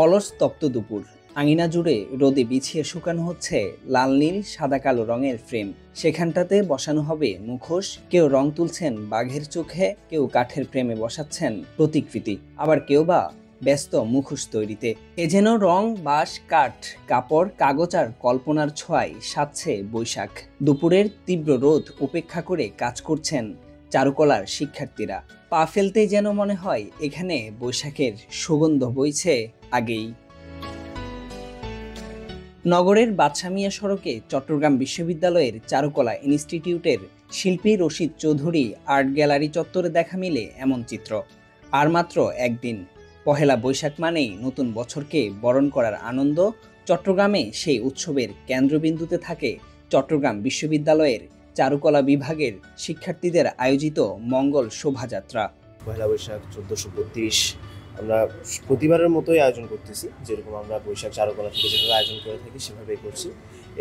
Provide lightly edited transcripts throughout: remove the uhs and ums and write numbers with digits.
অলস তপ্ত দুপুর, আঙিনা জুড়ে রোদে বিছিয়ে শুকানো হচ্ছে লাল নীল সাদা কালো রঙের ফ্রেম। সেখানটাতে বসানো হবে মুখোশ। কেউ রং তুলছেন বাঘের চোখে, কেউ কাঠের ফ্রেমে বসাচ্ছেন প্রতিকৃতি, আবার কেউ বা ব্যস্ত মুখোশ তৈরিতে। এ যেন রং, বাঁশ, কাঠ, কাপড়, কাগজ আর কল্পনার ছোঁয়ায় সাজছে বৈশাখ। দুপুরের তীব্র রোদ উপেক্ষা করে কাজ করছেন চারুকলার শিক্ষার্থীরা। পা ফেলতেই যেন মনে হয় এখানে বৈশাখের সুগন্ধ বইছে আগেই। নগরের বাদশা মিয়া সড়কে চট্টগ্রাম বিশ্ববিদ্যালয়ের চারুকলা ইনস্টিটিউটের শিল্পী রশিদ চৌধুরী আর্ট গ্যালারি চত্বরে দেখা মিলে এমন চিত্র। আর মাত্র একদিন, পহেলা বৈশাখ মানেই নতুন বছরকে বরণ করার আনন্দ। চট্টগ্রামে সেই উৎসবের কেন্দ্রবিন্দুতে থাকে চট্টগ্রাম বিশ্ববিদ্যালয়ের চারুকলা বিভাগের শিক্ষার্থীদের আয়োজিত মঙ্গল শোভাযাত্রা। পহেলা বৈশাখ 1432 আমরা প্রতিবারের মতোই আয়োজন করতেছি, যেরকম আমরা বৈশাখ চারুকলা থেকে যেভাবে আয়োজন করে থাকি সেভাবেই করছি।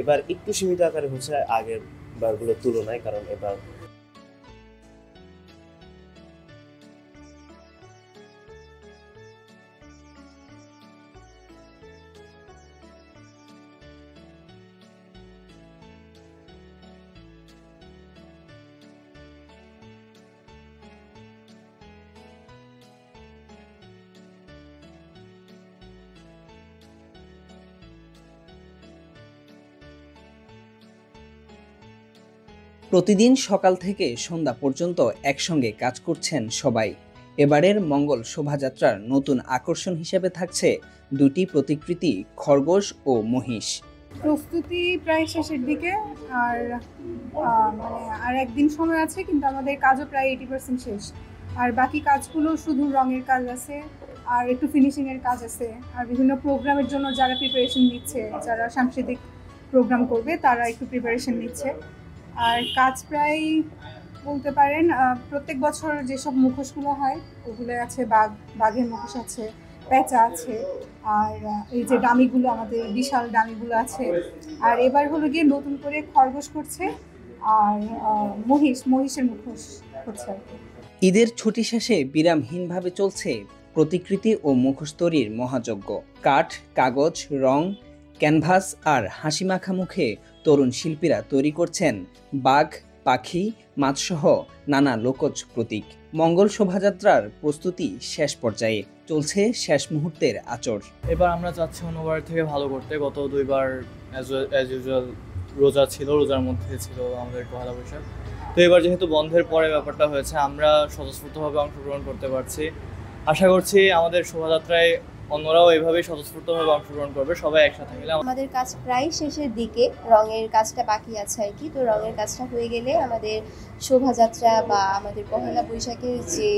এবার একটু সীমিত আকারে হচ্ছে আগের বারগুলোর তুলনায়, কারণ এবার প্রতিদিন সকাল থেকে সন্ধ্যা পর্যন্ত একসঙ্গে কাজ করছেন সবাই। এবারের মঙ্গল শোভাযাত্রার নতুন আকর্ষণ হিসেবে থাকছে দুটি প্রতিকৃতি, খরগোশ ও মহিষ। প্রস্তুতি প্রায় শেষের দিকে, আর আর একদিন সময় আছে, কিন্তু আমাদের কাজও প্রায় 80% শেষ। আর বাকি কাজগুলো শুধু রঙের কাজ আছে, আর একটু ফিনিশিংয়ের কাজ আছে, আর বিভিন্ন প্রোগ্রামের জন্য যারা প্রিপারেশন নিচ্ছে, যারা সাংস্কৃতিক প্রোগ্রাম করবে তারা একটু প্রিপারেশন নিচ্ছে। আর কাজ প্রায় বলতে পারেন প্রত্যেক বছর যেসব মুখোশগুলো হয় ওগুলো আছে, বাঘের মুখোশ আছে, পেঁচা আছে, আর এই যে ডামিগুলো, আমাদের বিশাল ডামিগুলো আছে। আর এবার হলো গিয়ে নতুন করে খরগোশ করছে, আর মহিষের মুখোশ হচ্ছে। ঈদের ছুটি শেষে বিরামহীনভাবে চলছে প্রতিকৃতি ও মুখোশ তৈরির মহাযজ্ঞ। কাঠ, কাগজ, রং, ক্যানভাস আর হাসিমাখা মুখে তরুণ শিল্পীরা তৈরি করছেন বাঘ, পাখি, মাছসহ নানা লোকজ প্রতীক। মঙ্গল শোভাযাত্রার প্রস্তুতি শেষ পর্যায়ে, চলছে শেষ মুহূর্তের আচর। এবার আমরা চাচ্ছি অন্যবার থেকে ভালো করতে। গত দুইবার অ্যাজ ইউজুয়াল রোজা ছিল, রোজার মধ্যে ছিল আমাদের পহেলা বৈশাখ। তো এবার যেহেতু বন্ধের পরে ব্যাপারটা হয়েছে, আমরা স্বতঃস্ফূর্তভাবে অংশগ্রহণ করতে পারছি। আশা করছি আমাদের শোভাযাত্রায় অন্যরাও এইভাবেই স্বতঃস্ফূর্তভাবে অংশগ্রহণ করবে, সবাই একসাথে মিলে। আমাদের কাজ প্রায় শেষের দিকে, রঙের কাজটা বাকি আছে আর কি। তো রঙের কাজটা হয়ে গেলে আমাদের শোভাযাত্রা বা আমাদের পহেলা বৈশাখের যে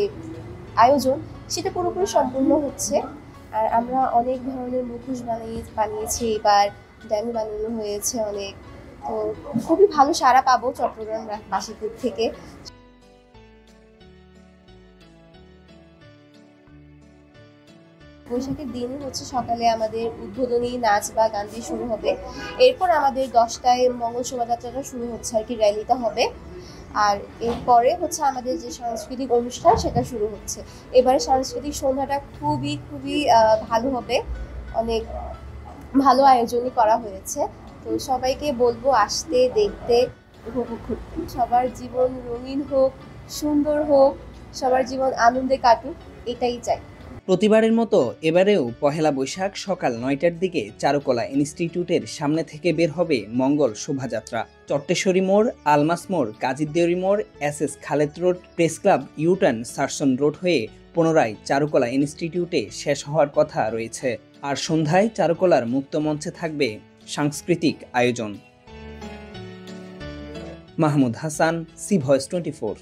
আয়োজন সেটা পুরোপুরি সম্পূর্ণ হচ্ছে। আর আমরা অনেক ধরনের মুখোশ বানিয়েছি, এবার ড্যামি বানানো হয়েছে অনেক। তো খুবই ভালো সাড়া পাবো চট্টগ্রাম বাসীদের থেকে। বৈশাখের দিন হচ্ছে সকালে আমাদের উদ্বোধনী নাচ বা গান দিয়ে শুরু হবে। এরপর আমাদের 10টায় মঙ্গল শোভাযাত্রাটা শুরু হচ্ছে আর কি, র্যালিটা হবে। আর এরপরে হচ্ছে আমাদের যে সাংস্কৃতিক অনুষ্ঠান সেটা শুরু হচ্ছে। এবারে সাংস্কৃতিক সন্ধ্যাটা খুবই ভালো হবে, অনেক ভালো আয়োজনই করা হয়েছে। তো সবাইকে বলবো আসতে, দেখতে, উপভোগ করতে। সবার জীবন রঙিন হোক, সুন্দর হোক, সবার জীবন আনন্দে কাটুক, এটাই চাই। প্রতিবারের মতো এবারেও পহেলা বৈশাখ সকাল 9টার দিকে চারুকলা ইনস্টিটিউটের সামনে থেকে বের হবে মঙ্গল শোভাযাত্রা। চট্টেশ্বরী মোড়, আলমাস মোড়, কাজীদেউরি মোড়, SS Khaled road, press club, U turn, Sarson road হয়ে পুনরায় চারুকলা ইনস্টিটিউটে শেষ হওয়ার কথা রয়েছে। আর সন্ধ্যায় চারুকলার মুক্ত মঞ্চে থাকবে সাংস্কৃতিক আয়োজন। Mahmud Hasan, C voice 24।